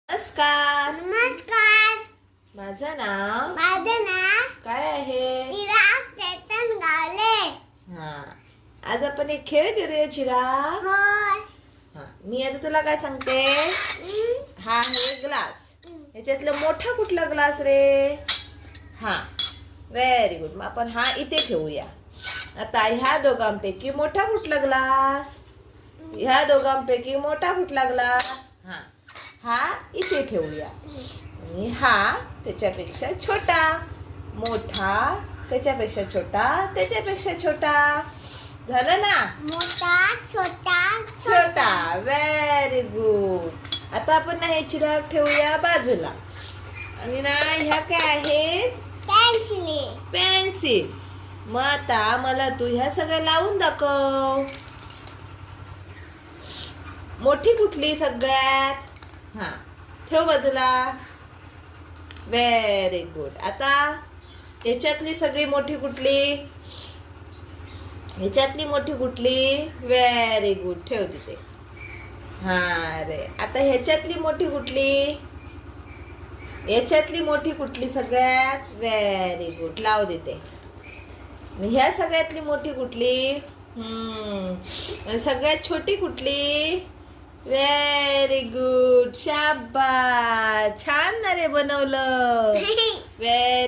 नमस्कार. नमस्कार. माझं नाव काय आहे? चिराग चेतन गावले. हा, आज आपण एक खेळ करूया चिराग. होय. हा, मी आता तुला काय सांगते. हा आहे ग्लास. याच्यातलं मोठा कुठला ग्लास रे? हा, व्हेरी गुड. मग आपण हा इथे ठेवूया. आता ह्या दोघांपैकी मोठा कुठला ग्लास? ह्या दोघांपैकी मोठा कुठला ग्लास? हा इथे ठेवूया. आणि हा त्याच्यापेक्षा छोटा, मोठा त्याच्यापेक्षा छोटा, त्याच्यापेक्षा छोटा. झालं ना? मोठा छोटा छोटा. Very good. आता आपण ना हे चिराग ठेवूया बाजूला. आणि ना ह्या काय आहेत? पेन्सिल. पेन्सिल. मग आता मला तू ह्या सगळ्या लावून दाखव. मोठी कुठली सगळ्यात? हा, ठेव बाजूला. Very good. आता याच्यातली सगळी मोठी कुठली? याच्यातली मोठी कुठली? Very good. ठेव तिथे. हा रे. आता ह्याच्यातली मोठी कुठली? याच्यातली मोठी कुठली सगळ्यात? Very good. लाव देते. ह्या सगळ्यातली मोठी कुठली? सगळ्यात छोटी कुठली? Very good. शाबास. छान ना रे बनवलं. व्हेरी